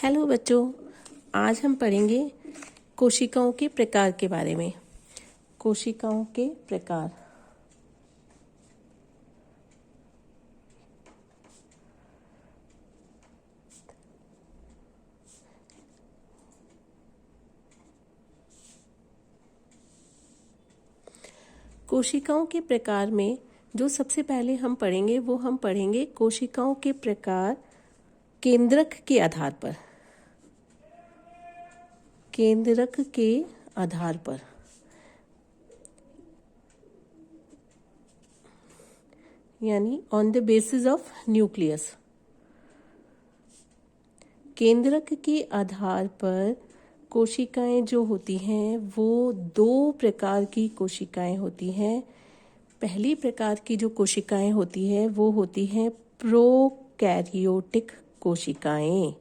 Hello बच्चों, आज हम पढ़ेंगे कोशिकाओं के प्रकार के बारे में। कोशिकाओं के प्रकार। कोशिकाओं के प्रकार में जो सबसे पहले हम पढ़ेंगे वो हम पढ़ेंगे कोशिकाओं के प्रकार केंद्रक के आधार पर। केंद्रक के आधार पर यानी on the basis of nucleus. केंद्रक के आधार पर कोशिकाएं जो होती हैं वो दो प्रकार की कोशिकाएं होती हैं। पहली प्रकार की जो कोशिकाएं होती है वो होती हैं प्रोकैरियोटिक कोशिकाएं।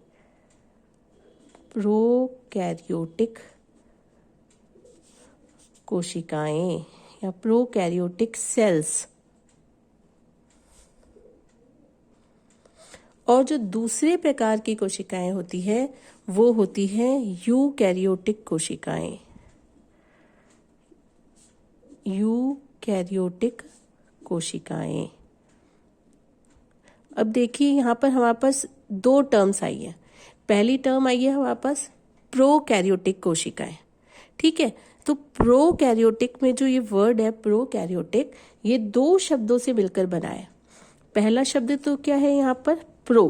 प्रोकैरियोटिक कोशिकाएं या प्रोकैरियोटिक सेल्स। और जो दूसरे प्रकार की कोशिकाएं होती है वो होती हैं यूकैरियोटिक कोशिकाएं। यूकैरियोटिक कोशिकाएं। अब देखिए यहाँ पर हमारे पास दो टर्म्स आई है। पहली टर्म आई है हमारे पास प्रोकैरियोटिक कोशिकाएं, ठीक है। तो प्रोकैरियोटिक में जो ये वर्ड है प्रोकैरियोटिक, ये दो शब्दों से मिलकर बना है। पहला शब्द तो क्या है यहाँ पर प्रो।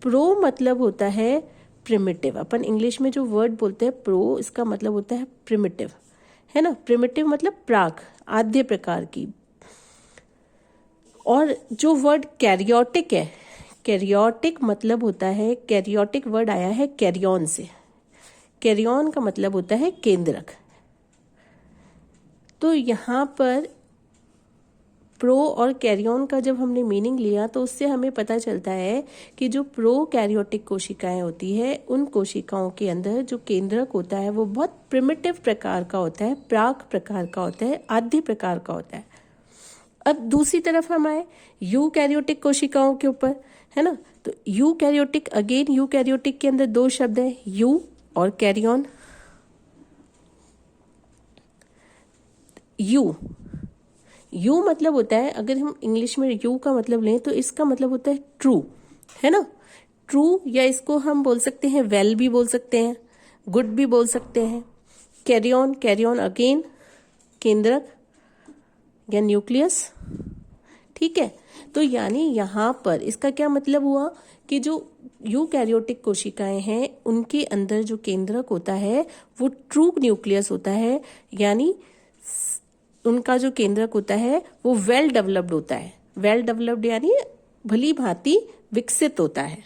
प्रो मतलब होता है प्रिमिटिव। अपन इंग्लिश में जो वर्ड बोलते हैं प्रो, इसका मतलब होता है प्रिमिटिव, है ना। प्रिमिटिव मतलब प्राक, आद्य प्रकार की। और जो वर्ड कैरियोटिक है, कैरियोटिक मतलब होता है, कैरियोटिक वर्ड आया है कैरियन से। कैरियन का मतलब होता है केंद्रक। तो यहाँ पर प्रो और कैरियन का जब हमने मीनिंग लिया तो उससे हमें पता चलता है कि जो प्रोकैरियोटिक कोशिकाएं होती है उन कोशिकाओं के अंदर जो केंद्रक होता है वो बहुत प्रिमिटिव प्रकार का होता है, प्राक प्रकार का होता है, आद्य प्रकार का होता है। अब दूसरी तरफ हम आए यूकैरियोटिक कोशिकाओं के ऊपर, है ना। तो यूकैरियोटिक, अगेन यूकैरियोटिक के अंदर दो शब्द है, यू और कैरियन। यू मतलब होता है, अगर हम इंग्लिश में यू का मतलब लें तो इसका मतलब होता है ट्रू, है ना। ट्रू, या इसको हम बोल सकते हैं वेल भी बोल सकते हैं, गुड भी बोल सकते हैं। कैरियन, कैरियन अगेन केंद्रक या न्यूक्लियस, ठीक है। तो यानी यहाँ पर इसका क्या मतलब हुआ कि जो यूकैरियोटिक कोशिकाएं हैं उनके अंदर जो केंद्रक होता है वो ट्रू न्यूक्लियस होता है, यानी उनका जो केंद्रक होता है वो वेल डेवलप्ड होता है। वेल डेवलप्ड यानी भली भांति विकसित होता है,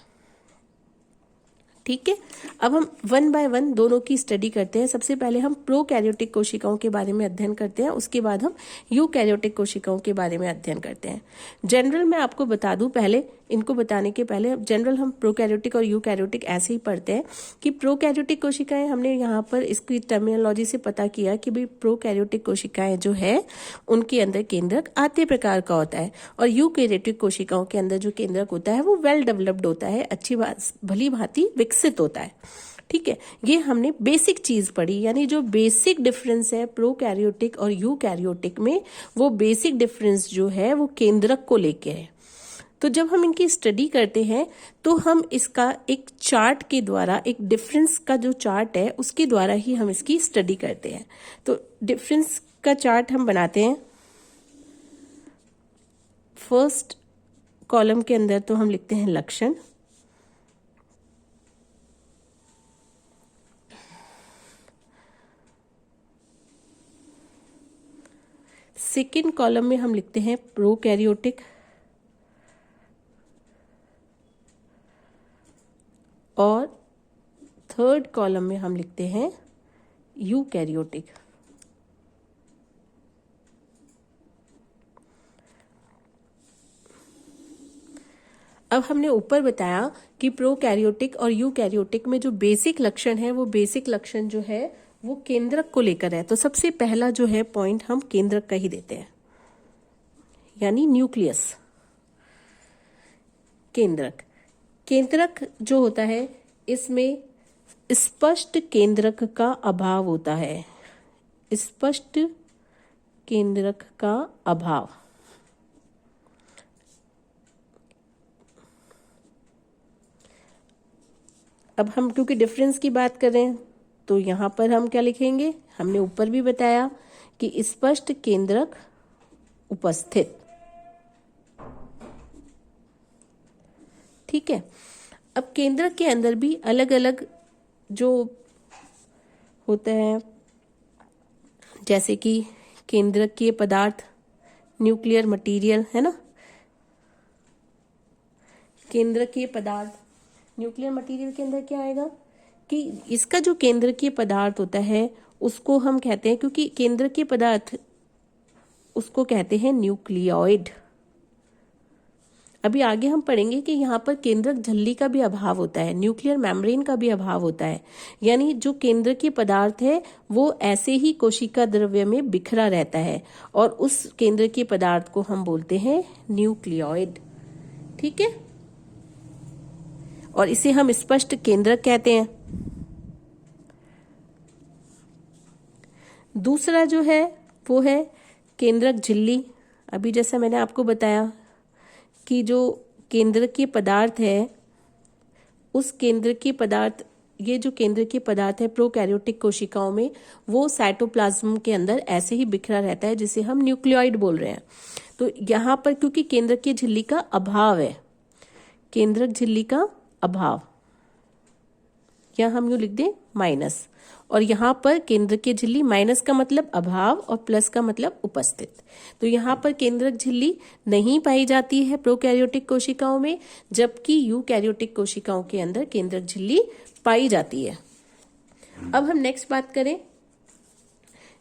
ठीक है। अब हम वन बाय वन दोनों की स्टडी करते हैं। सबसे पहले हम प्रोकैरियोटिक कोशिकाओं के बारे में अध्ययन करते हैं, उसके बाद हम यूकैरियोटिक कोशिकाओं के बारे में अध्ययन करते हैं। जनरल मैं आपको बता दूं, पहले इनको बताने के पहले जनरल हम प्रोकैरियोटिक और यूकैरियोटिक ऐसे ही पढ़ते हैं कि प्रोकैरियोटिक कोशिकाएं, हमने यहाँ पर इसकी टर्मिनोलॉजी से पता किया कि भाई प्रोकैरियोटिक कोशिकाएं जो है उनके अंदर केंद्रक आद्य प्रकार का होता है, और यूकैरियोटिक कोशिकाओं के अंदर जो केंद्रक होता है वो वेल डेवलप्ड होता है, अच्छी भली भांति विकसित होता है, ठीक है। ये हमने बेसिक चीज पढ़ी, यानी जो बेसिक डिफरेंस है प्रोकैरियोटिक और यूकैरियोटिक में, वो बेसिक डिफरेंस जो है वो केंद्रक को लेके है। तो जब हम इनकी स्टडी करते हैं तो हम इसका एक चार्ट के द्वारा, एक डिफरेंस का जो चार्ट है उसके द्वारा ही हम इसकी स्टडी करते हैं। तो डिफरेंस का चार्ट हम बनाते हैं। फर्स्ट कॉलम के अंदर तो हम लिखते हैं लक्षण, सेकेंड कॉलम में हम लिखते हैं प्रोकैरियोटिक, और थर्ड कॉलम में हम लिखते हैं यूकैरियोटिक। अब हमने ऊपर बताया कि प्रोकैरियोटिक और यूकैरियोटिक में जो बेसिक लक्षण है वो बेसिक लक्षण जो है वो केंद्रक को लेकर है। तो सबसे पहला जो है पॉइंट हम केंद्रक का ही देते हैं, यानी न्यूक्लियस। केंद्रक जो होता है इसमें स्पष्ट केंद्रक का अभाव होता है, स्पष्ट केंद्रक का अभाव। अब हम क्योंकि डिफरेंस की बात कर रहे हैं तो यहां पर हम क्या लिखेंगे, हमने ऊपर भी बताया कि स्पष्ट केंद्रक उपस्थित। ठीक है। अब केंद्रक के अंदर भी अलग अलग जो होते हैं, जैसे कि केंद्रकीय पदार्थ, न्यूक्लियर मटेरियल, है ना, केंद्रकीय पदार्थ, न्यूक्लियर मटेरियल के अंदर क्या आएगा कि इसका जो केंद्रकीय पदार्थ होता है उसको हम कहते हैं, क्योंकि केंद्रकीय पदार्थ उसको कहते हैं न्यूक्लियोइड। अभी आगे हम पढ़ेंगे कि यहाँ पर केंद्रक झिल्ली का भी अभाव होता है, न्यूक्लियर मेम्ब्रेन का भी अभाव होता है, यानी जो केंद्रकीय पदार्थ है वो ऐसे ही कोशिका द्रव्य में बिखरा रहता है और उस केंद्रकीय पदार्थ को हम बोलते हैं न्यूक्लियोइड। ठीक है, और इसे हम स्पष्ट केंद्रक कहते हैं। दूसरा जो है वो है केंद्रक झिल्ली। अभी जैसा मैंने आपको बताया कि जो केंद्रकीय पदार्थ है, उस केंद्रकीय पदार्थ, ये जो केंद्रकीय पदार्थ है प्रोकैरियोटिक कोशिकाओं में, वो साइटोप्लाज्म के अंदर ऐसे ही बिखरा रहता है जिसे हम न्यूक्लियोइड बोल रहे हैं। तो यहाँ पर क्योंकि केंद्रकीय झिल्ली का अभाव है, केंद्रक झिल्ली का अभाव, या हम यूं लिख दें माइनस, और यहाँ पर केंद्रकीय झिल्ली, माइनस का मतलब अभाव और प्लस का मतलब उपस्थित। तो यहाँ पर केंद्रक झिल्ली नहीं पाई जाती है प्रोकैरियोटिक कोशिकाओं में, जबकि यूकैरियोटिक कोशिकाओं के अंदर केंद्रक झिल्ली पाई जाती है। अब हम नेक्स्ट बात करें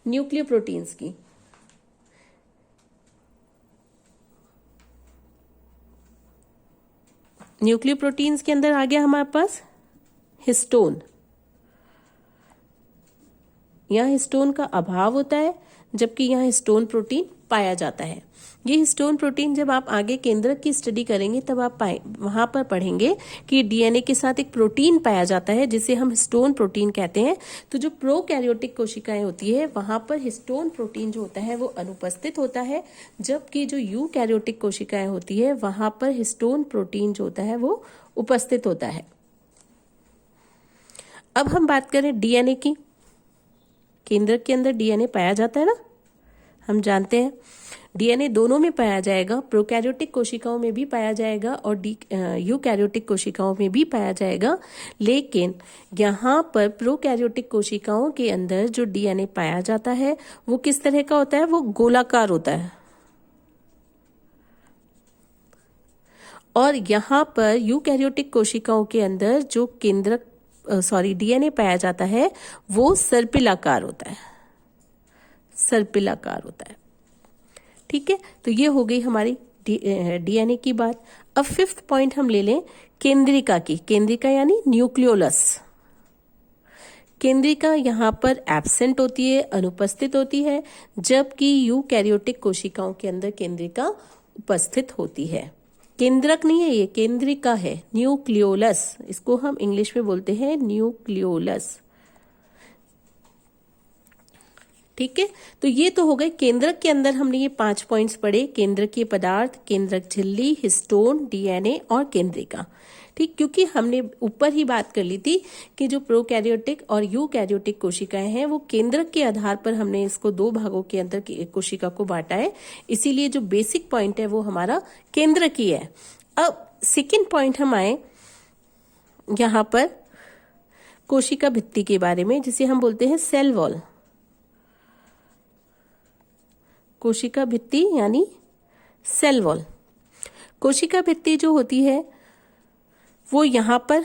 न्यूक्लियर प्रोटीन्स की। न्यूक्लियर प्रोटीन्स के अंदर आ गया हमारे पास हिस्टोन। यहाँ हिस्टोन का अभाव होता है, जबकि यहाँ हिस्टोन प्रोटीन पाया जाता है। ये हिस्टोन प्रोटीन जब आप आगे केंद्रक की स्टडी करेंगे तब आप वहां पर पढ़ेंगे कि डीएनए के साथ एक प्रोटीन पाया जाता है जिसे हम हिस्टोन प्रोटीन कहते हैं। तो जो प्रोकैरियोटिक कोशिकाएं होती है वहां पर हिस्टोन प्रोटीन जो होता है वो अनुपस्थित होता है, जबकि जो यूकैरियोटिक कोशिकाएं होती है वहां पर हिस्टोन प्रोटीन जो होता है वो उपस्थित होता है। अब हम बात करें डीएनए की। केंद्रक के अंदर डीएनए पाया जाता है ना, हम जानते हैं डीएनए दोनों में पाया जाएगा, प्रोकैरियोटिक कोशिकाओं में भी पाया जाएगा और यूकैरियोटिक कोशिकाओं में भी पाया जाएगा। लेकिन यहाँ पर प्रोकैरियोटिक कोशिकाओं के अंदर जो डीएनए पाया जाता है वो किस तरह का होता है, वो गोलाकार होता है, और यहाँ पर यूकैरियोटिक कोशिकाओं के अंदर जो डीएनए पाया जाता है वो सर्पिलाकार होता है, सर्पिलाकार होता है। ठीक है, तो ये हो गई हमारी डीएनए की बात। अब फिफ्थ पॉइंट हम ले लें केंद्रिका की। केंद्रिका यानी न्यूक्लियोलस। केंद्रिका यहाँ पर एब्सेंट होती है, अनुपस्थित होती है, जबकि यूकैरियोटिक कोशिकाओं के अंदर केंद्रिका उपस्थित होती है। केंद्रक नहीं है, ये केंद्रिका है, न्यूक्लियोलस, इसको हम इंग्लिश में बोलते हैं न्यूक्लियोलस। ठीक है, तो ये तो हो गए केंद्रक के अंदर हमने ये 5 पॉइंट्स पढ़े, केंद्रकीय पदार्थ, केंद्रक झिल्ली, हिस्टोन, डीएनए और केंद्रिका। ठीक, क्योंकि हमने ऊपर ही बात कर ली थी कि जो प्रोकैरियोटिक और यूकैरियोटिक कोशिकाएं हैं वो केंद्रक के आधार पर हमने इसको 2 भागों के अंदर कोशिका को बांटा है, इसीलिए जो बेसिक पॉइंट है वो हमारा केंद्रकीय है। अब सेकेंड पॉइंट हम आए यहाँ पर कोशिका भित्ति के बारे में, जिसे हम बोलते हैं सेल वॉल। कोशिका भित्ति यानी सेल वॉल। कोशिका भित्ति जो होती है वो यहाँ पर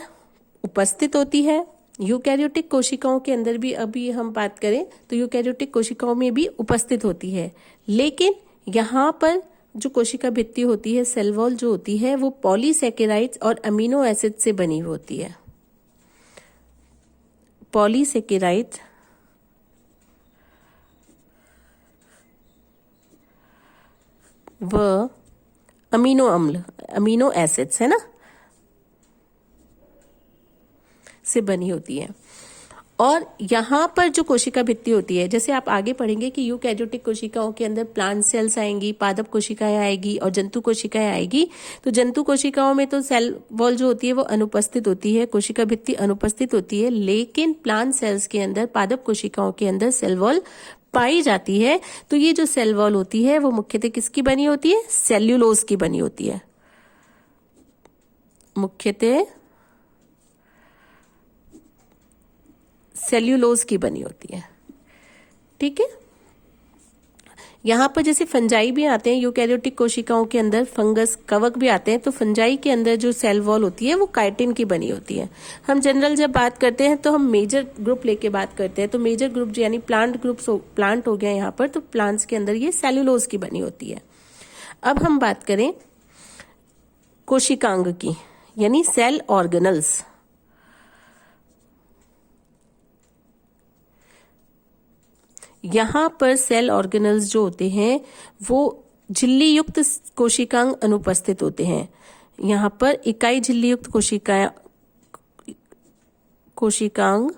उपस्थित होती है। यूकैरियोटिक कोशिकाओं के अंदर भी अभी हम बात करें तो यूकैरियोटिक कोशिकाओं में भी उपस्थित होती है, लेकिन यहाँ पर जो कोशिका भित्ति होती है, सेल वॉल जो होती है, वो पॉलीसैकेराइड्स और अमीनो एसिड से बनी होती है। पॉलीसैकेराइड्स व अमीनो अम्ल, अमीनो एसिड्स, है ना। से बनी होती है। और यहाँ पर जो कोशिका भित्ति होती है, जैसे आप आगे पढ़ेंगे कि यूकैरियोटिक कोशिकाओं के अंदर प्लांट सेल्स आएंगी, पादप कोशिकाएं आएगी और जंतु कोशिकाएं आएगी। तो जंतु कोशिकाओं में तो सेल वॉल जो होती है वो अनुपस्थित होती है, कोशिका भित्ति अनुपस्थित होती है, लेकिन प्लांट सेल्स के अंदर, पादप कोशिकाओं के अंदर सेल वॉल पाई जाती है। तो ये जो सेल वॉल होती है वो मुख्यतः किसकी बनी होती है? सेल्यूलोज की बनी होती है, मुख्यतः सेल्यूलोज की बनी होती है। ठीक है, यहां पर जैसे फंजाई भी आते हैं यूकैरियोटिक कोशिकाओं के अंदर, फंगस, कवक भी आते हैं। तो फंजाई के अंदर जो सेल वॉल होती है वो काइटिन की बनी होती है। हम जनरल जब बात करते हैं तो हम मेजर ग्रुप लेके बात करते हैं। तो मेजर ग्रुप यानी प्लांट ग्रुप, प्लांट हो गया यहाँ पर, तो प्लांट्स के अंदर ये सेल्यूलोज की बनी होती है। अब हम बात करें कोशिकांग की, यानी सेल ऑर्गेनल्स। यहां पर सेल ऑर्गेनल्स जो होते हैं वो झिल्ली युक्त कोशिकांग अनुपस्थित होते हैं। यहां पर इकाई झिल्ली युक्त कोशिकांग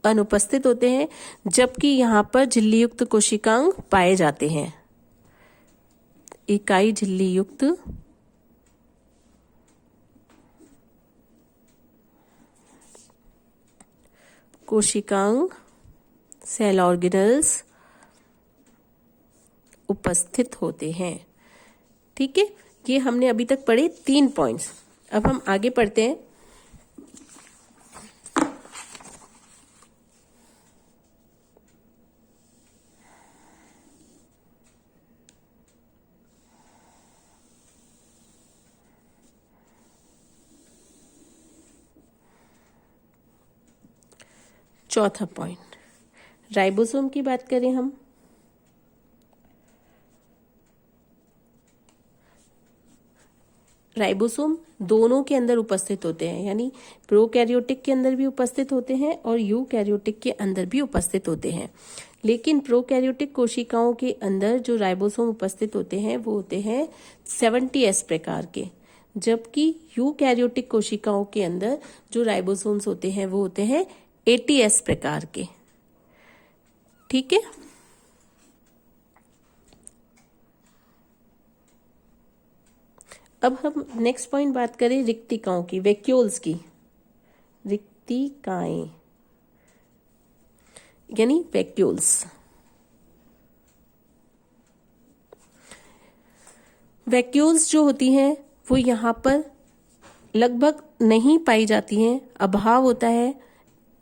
अनुपस्थित होते हैं, जबकि यहां पर झिल्ली युक्त कोशिकांग पाए जाते हैं। इकाई झिल्ली युक्त कोशिकांग, सेल ऑर्गेनल्स उपस्थित होते हैं। ठीक है, ये हमने अभी तक पढ़े 3 पॉइंट्स। अब हम आगे पढ़ते हैं। चौथा पॉइंट, राइबोसोम की बात करें हम। राइबोसोम दोनों के अंदर उपस्थित होते हैं, यानी प्रोकैरियोटिक के अंदर भी उपस्थित होते हैं और यूकैरियोटिक के अंदर भी उपस्थित होते हैं। लेकिन प्रोकैरियोटिक कोशिकाओं के अंदर जो राइबोसोम उपस्थित होते हैं वो होते हैं 70S प्रकार के, जबकि यूकैरियोटिक कोशिकाओं के अंदर जो राइबोसोम्स होते हैं वो होते हैं 80S प्रकार के। ठीक है, अब हम नेक्स्ट पॉइंट बात करें रिक्तिकाओं की, वैक्यूल्स की। रिक्तिकाएं यानी वैक्यूल्स। वैक्यूल्स जो होती हैं वो यहां पर लगभग नहीं पाई जाती हैं, अभाव होता है।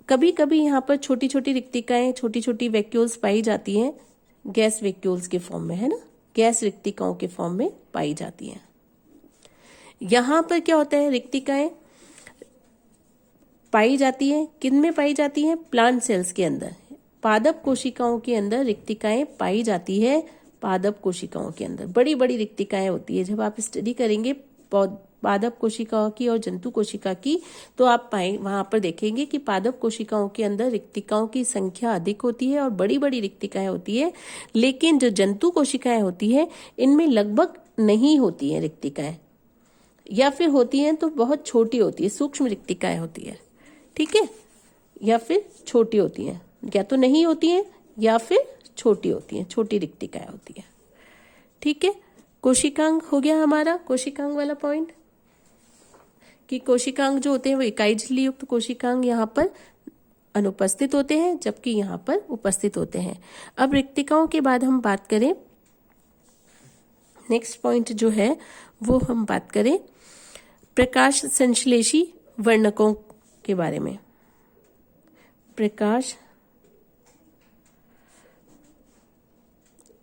कभी कभी यहाँ पर छोटी छोटी रिक्तिकाएं, छोटी छोटी वैक्यूल्स पाई जाती हैं, गैस वैक्यूल्स के फॉर्म में, है ना, गैस रिक्तिकाओं के फॉर्म में पाई जाती हैं। यहां पर क्या होता है, रिक्तिकाएं पाई जाती हैं, किन में पाई जाती हैं? प्लांट सेल्स के अंदर, पादप कोशिकाओं के अंदर रिक्तिकाएं पाई जाती है। पादप कोशिकाओं के अंदर बड़ी बड़ी रिक्तिकाएं होती है। जब आप स्टडी करेंगे पादप कोशिकाओं की और जंतु कोशिका की, तो आप वहां पर देखेंगे कि पादप कोशिकाओं के अंदर रिक्तिकाओं की संख्या अधिक होती है और बड़ी बड़ी रिक्तिकाएं होती है। लेकिन जो जंतु कोशिकाएं होती है इनमें लगभग नहीं होती है रिक्तिकाएं, या फिर होती हैं तो बहुत छोटी होती है, सूक्ष्म रिक्तिकाएं होती है। ठीक है, या फिर छोटी होती हैं, या तो नहीं होती हैं या फिर छोटी होती हैं, छोटी रिक्तिकाएं होती है। ठीक है, कोशिकांग हो गया हमारा, कोशिकांग वाला पॉइंट, कि कोशिकांग जो होते हैं वो इकाई झिल्ली युक्त कोशिकांग यहाँ पर अनुपस्थित होते हैं, जबकि यहाँ पर उपस्थित होते हैं। अब रिक्तिकाओं के बाद हम बात करें, नेक्स्ट पॉइंट जो है वो हम बात करें प्रकाश संश्लेषी वर्णकों के बारे में। प्रकाश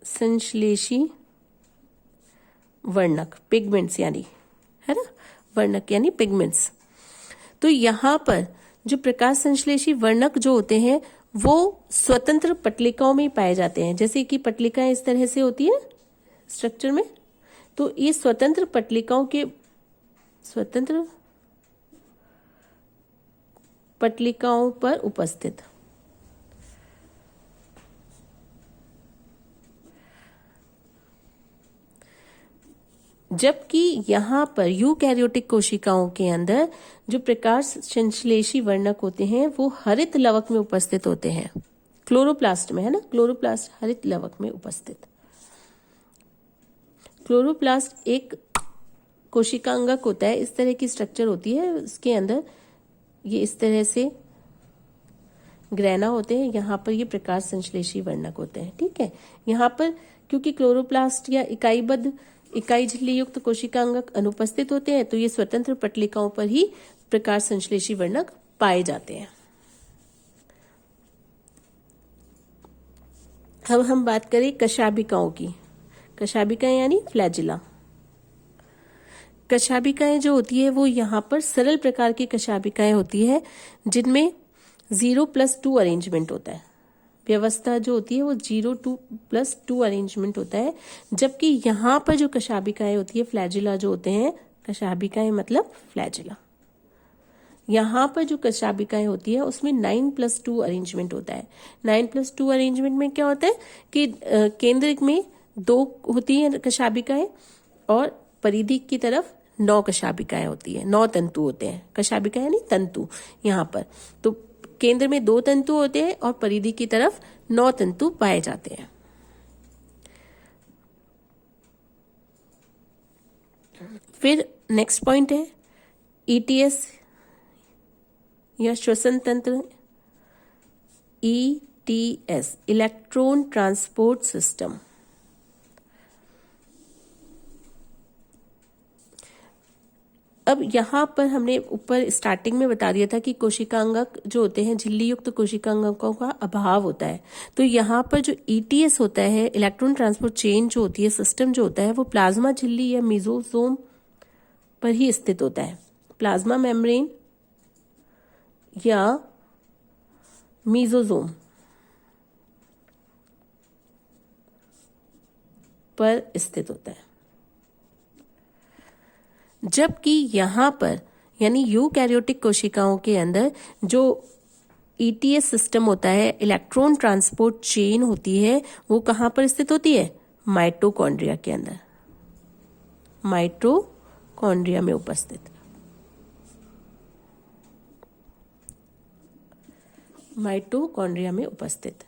संश्लेषी वर्णक, पिगमेंट्स यानी, है ना, वर्णक यानी पिगमेंट्स। तो यहां पर जो प्रकाश संश्लेषी वर्णक जो होते हैं वो स्वतंत्र पटलिकाओं में पाए जाते हैं। जैसे कि पटलिकाएं इस तरह से होती है स्ट्रक्चर में, तो ये स्वतंत्र पटलिकाओं पर उपस्थित जबकि यहाँ पर यूकैरियोटिक कोशिकाओं के अंदर जो प्रकाश संश्लेषी वर्णक होते हैं वो हरित लवक में उपस्थित होते हैं। क्लोरोप्लास्ट में है ना, क्लोरोप्लास्ट हरित लवक में उपस्थित। क्लोरोप्लास्ट एक कोशिकांगक होता है, इस तरह की स्ट्रक्चर होती है, उसके अंदर ये इस तरह से ग्रैना होते हैं, यहाँ पर ये प्रकाश संश्लेषी वर्णक होते हैं। ठीक है, यहाँ पर क्योंकि क्लोरोप्लास्ट या इकाईबद्ध इकाई झिल्ली युक्त कोशिकांगक अनुपस्थित होते हैं तो ये स्वतंत्र पटलिकाओं पर ही प्रकाश संश्लेषी वर्णक पाए जाते हैं। अब हम बात करें कशाभिकाओं की। कशाभिकाएं यानी फ्लैजिला। कशाभिकाएं जो होती है वो यहाँ पर सरल प्रकार की कशाभिकाएं होती है जिनमें 0+2 अरेंजमेंट होता है। व्यवस्था जो होती है वो 0+2 अरेंजमेंट होता है, जबकि यहाँ पर जो कशाभिकाएं होती है, फ्लैजिला जो होते हैं, कशाभिकाएं मतलब फ्लैजिला, यहाँ पर जो कशाभिकाएं होती है उसमें 9+2 अरेंजमेंट होता है। 9+2 अरेंजमेंट में क्या होता है कि केंद्र में 2 होती है कशाभिकाएं और परिधि की तरफ 9 कशाभिकाएं होती है, 9 तंतु होते हैं। कशाभिकाएं यानी तंतु, यहाँ पर तो केंद्र में 2 तंतु होते हैं और परिधि की तरफ 9 तंतु पाए जाते हैं। फिर नेक्स्ट पॉइंट है ईटीएस या श्वसन तंत्र। ETS electron transport system. अब यहाँ पर हमने ऊपर स्टार्टिंग में बता दिया था कि कोशिकांगक जो होते हैं, झिल्ली युक्त कोशिकांगकों का अभाव होता है, तो यहाँ पर जो ईटीएस होता है, इलेक्ट्रॉन ट्रांसपोर्ट चेन जो होती है, सिस्टम जो होता है, वो प्लाज्मा झिल्ली या मीजोसोम पर ही स्थित होता है। प्लाज्मा मेम्ब्रेन या मीजोसोम पर स्थित होता है, जबकि यहाँ पर यानी यूकैरियोटिक कोशिकाओं के अंदर जो ईटीएस सिस्टम होता है, इलेक्ट्रॉन ट्रांसपोर्ट चेन होती है, वो कहाँ पर स्थित होती है? माइटोकॉन्ड्रिया के अंदर, माइटोकॉन्ड्रिया में उपस्थित। माइटोकॉन्ड्रिया में उपस्थित।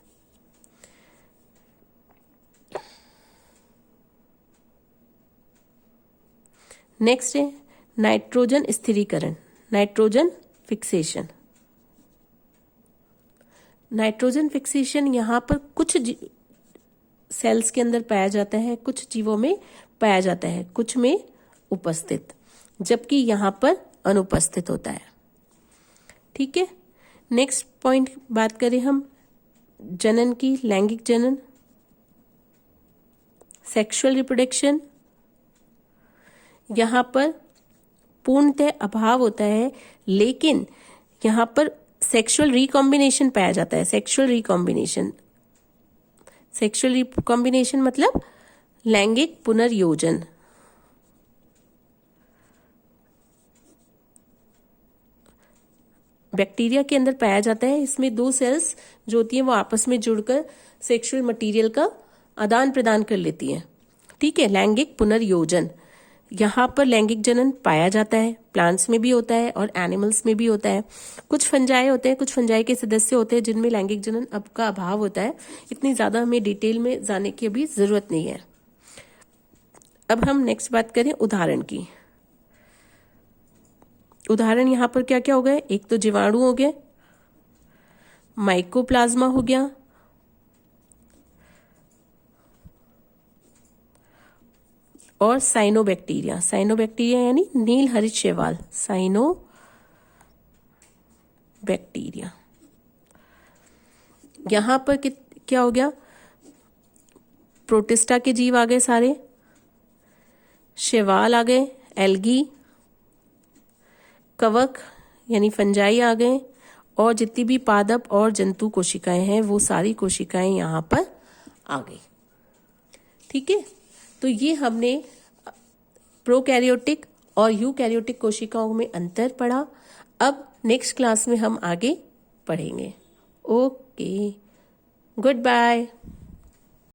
नेक्स्ट है नाइट्रोजन स्थिरीकरण, नाइट्रोजन फिक्सेशन। नाइट्रोजन फिक्सेशन यहाँ पर कुछ सेल्स के अंदर पाया जाता है, कुछ जीवों में पाया जाता है, कुछ में उपस्थित, जबकि यहाँ पर अनुपस्थित होता है। ठीक है, नेक्स्ट पॉइंट बात करें हम जनन की, लैंगिक जनन, सेक्सुअल रिप्रोडक्शन। यहाँ पर पूर्णतः अभाव होता है, लेकिन यहाँ पर सेक्सुअल रिकॉम्बिनेशन पाया जाता है। सेक्सुअल रिकॉम्बिनेशन, सेक्सुअल रिकॉम्बिनेशन मतलब लैंगिक पुनर्योजन। बैक्टीरिया के अंदर पाया जाता है। इसमें 2 सेल्स जो होती हैं वो आपस में जुड़कर सेक्सुअल मटेरियल का आदान प्रदान कर लेती हैं। ठीक है, लैंगिक पुनर्योजन। यहाँ पर लैंगिक जनन पाया जाता है, प्लांट्स में भी होता है और एनिमल्स में भी होता है। कुछ फंजाई होते हैं, कुछ फंजाई के सदस्य होते हैं जिनमें लैंगिक जनन अब का अभाव होता है। इतनी ज्यादा हमें डिटेल में जाने की अभी जरूरत नहीं है। अब हम नेक्स्ट बात करें उदाहरण की। उदाहरण यहाँ पर क्या क्या हो गए? एक तो जीवाणु हो गए, माइकोप्लाज्मा हो गया, और साइनोबैक्टीरिया। साइनोबैक्टीरिया यानी नील हरित शैवाल, साइनोबैक्टीरिया। यहां पर क्या हो गया? प्रोटिस्टा के जीव आ गए सारे, शैवाल आ गए, एल्गी, कवक यानी फंजाई आ गए, और जितनी भी पादप और जंतु कोशिकाएं हैं वो सारी कोशिकाएं यहां पर आ गई। ठीक है, तो ये हमने प्रोकैरियोटिक और यूकैरियोटिक कोशिकाओं में अंतर पढ़ा। अब नेक्स्ट क्लास में हम आगे पढ़ेंगे। Okay, good bye.